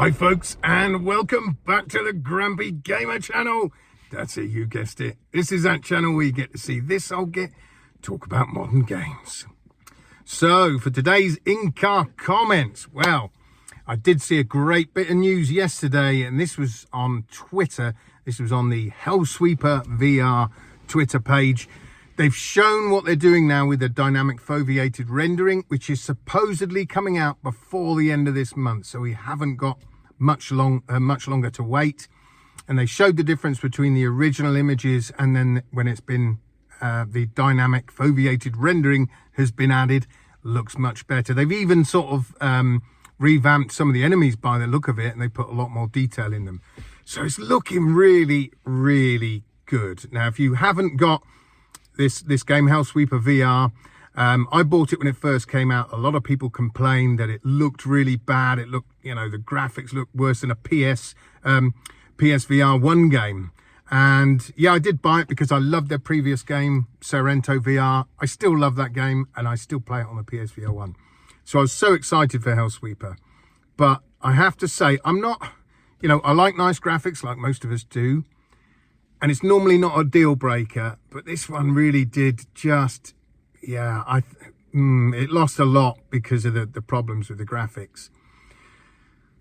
Hi folks, and welcome back to the Grumpy Gamer channel. That's it, you guessed it. This is that channel where you get to see this old git talk about modern games. So for today's in-car comments, well, I did see a great bit of news yesterday, and this was on Twitter. This was on the Hellsweeper VR Twitter page. They've shown what they're doing now with the dynamic foveated rendering, which is supposedly coming out before the end of this month. So we haven't got much longer to wait. And they showed the difference between the original images and then when it's been the dynamic foveated rendering has been added. Looks much better. They've even sort of revamped some of the enemies by the look of it, and they put a lot more detail in them. So it's looking really, really good. Now, if you haven't got this game, Hellsweeper VR, I bought it when it first came out. A lot of people complained that it looked really bad. It looked, you know, the graphics looked worse than a PSVR2 game. And yeah, I did buy it because I loved their previous game, Sorrento VR. I still love that game, and I still play it on the PSVR1. So I was so excited for Hellsweeper. But I have to say, I'm not, you know, I like nice graphics like most of us do. And it's normally not a deal breaker, but this one really did just, yeah, it lost a lot because of the problems with the graphics.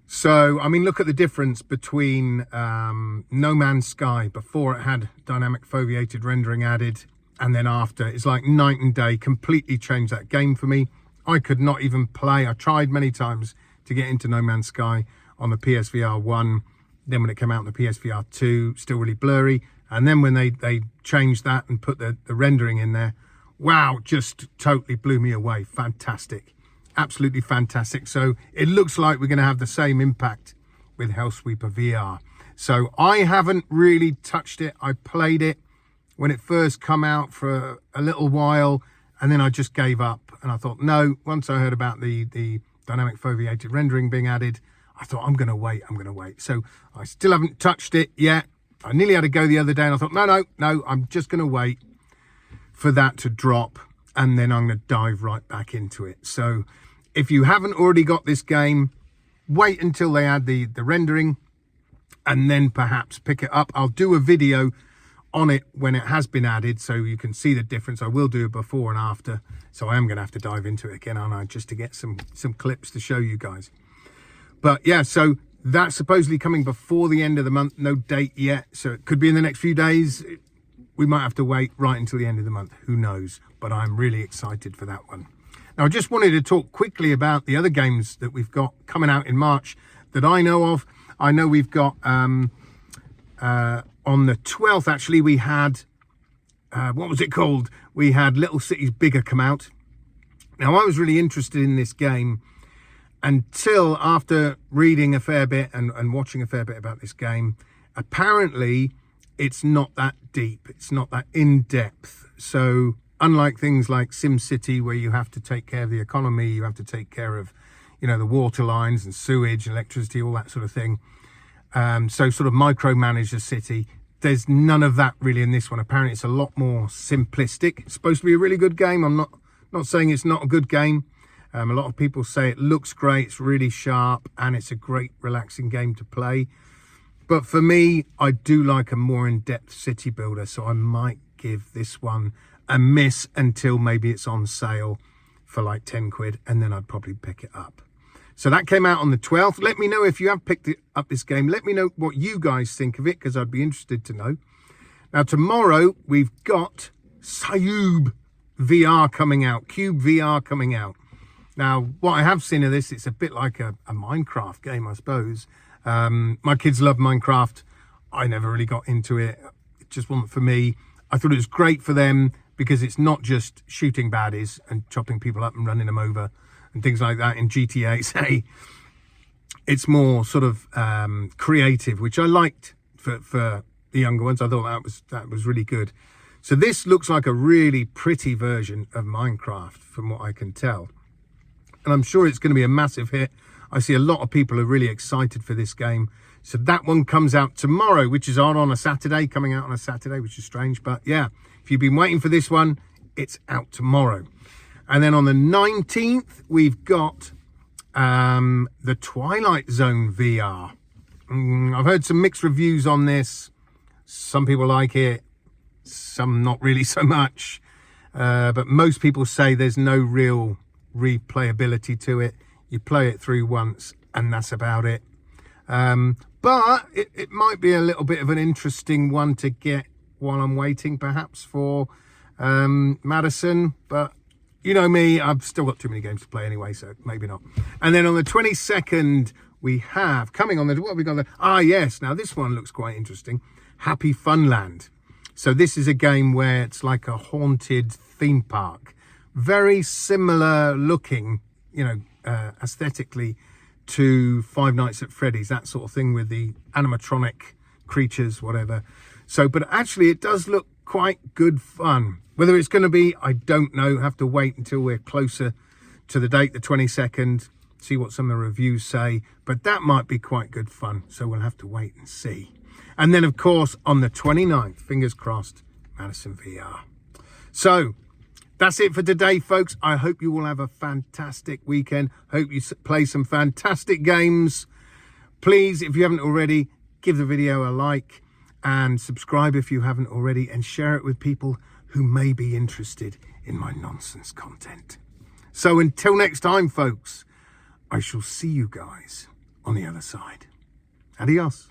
So, I mean, look at the difference between No Man's Sky before it had dynamic foveated rendering added, and then after. It's like night and day, completely changed that game for me. I could not even play. I tried many times to get into No Man's Sky on the PSVR1. Then when it came out on the PSVR2, still really blurry. And then when they changed that and put the rendering in there, wow, just totally blew me away. Fantastic. Absolutely fantastic. So it looks like we're going to have the same impact with Hellsweeper VR. So I haven't really touched it. I played it when it first come out for a little while, and then I just gave up. And I thought, no, once I heard about the dynamic foveated rendering being added, I thought, I'm going to wait. So I still haven't touched it yet. I nearly had to go the other day, and I thought, no, I'm just going to wait for that to drop, and then I'm going to dive right back into it. So if you haven't already got this game, wait until they add the rendering, and then perhaps pick it up. I'll do a video on it when it has been added, so you can see the difference. I will do a before and after, so I am going to have to dive into it again, aren't I, just to get some clips to show you guys. But yeah, so that's supposedly coming before the end of the month. No date yet, so it could be in the next few days. We might have to wait right until the end of the month. Who knows? But I'm really excited for that one. Now, I just wanted to talk quickly about the other games that we've got coming out in March that I know of. I know we've got, on the 12th, actually, we had, what was it called? We had Little Cities Bigger come out. Now, I was really interested in this game until after reading a fair bit and watching a fair bit about this game. Apparently, it's not that deep. It's not that in-depth. So unlike things like SimCity, where you have to take care of the economy, you have to take care of, you know, the water lines and sewage, electricity, all that sort of thing. So sort of micromanage the city. There's none of that really in this one. Apparently, it's a lot more simplistic. It's supposed to be a really good game. I'm not saying it's not a good game. A lot of people say it looks great, it's really sharp, and it's a great relaxing game to play. But for me, I do like a more in-depth city builder, so I might give this one a miss until maybe it's on sale for like 10 quid, and then I'd probably pick it up. So that came out on the 12th. Let me know if you have picked up this game. Let me know what you guys think of it, because I'd be interested to know. Now, tomorrow, we've got Cube VR coming out. Cube VR coming out. Now, what I have seen of this, it's a bit like a Minecraft game, I suppose. My kids love Minecraft. I never really got into it. It just wasn't for me. I thought it was great for them because it's not just shooting baddies and chopping people up and running them over and things like that in GTA, say. It's more sort of creative, which I liked for the younger ones. I thought that was really good. So this looks like a really pretty version of Minecraft from what I can tell. And I'm sure it's going to be a massive hit. I see a lot of people are really excited for this game. So that one comes out tomorrow, which is on a Saturday, coming out on a Saturday, which is strange. But yeah, if you've been waiting for this one, it's out tomorrow. And then on the 19th, we've got the Twilight Zone VR. I've heard some mixed reviews on this. Some people like it, some not really so much. But most people say there's no real replayability to it. You play it through once and that's about it. But it might be a little bit of an interesting one to get while I'm waiting, perhaps, for Madison. But you know me, I've still got too many games to play anyway, so maybe not. And then on the 22nd, we have, coming on the, what have we got there? Ah, yes, now this one looks quite interesting. Happy Funland. So this is a game where it's like a haunted theme park. Very similar looking, you know, aesthetically to Five Nights at Freddy's, that sort of thing with the animatronic creatures, whatever. So, but actually it does look quite good fun. Whether it's going to be, I don't know. Have to wait until we're closer to the date, the 22nd, see what some of the reviews say. But that might be quite good fun. So we'll have to wait and see. And then, of course, on the 29th, fingers crossed, Madison VR. So that's it for today, folks. I hope you all have a fantastic weekend. Hope you play some fantastic games. Please, if you haven't already, give the video a like and subscribe if you haven't already, and share it with people who may be interested in my nonsense content. So until next time, folks, I shall see you guys on the other side. Adios.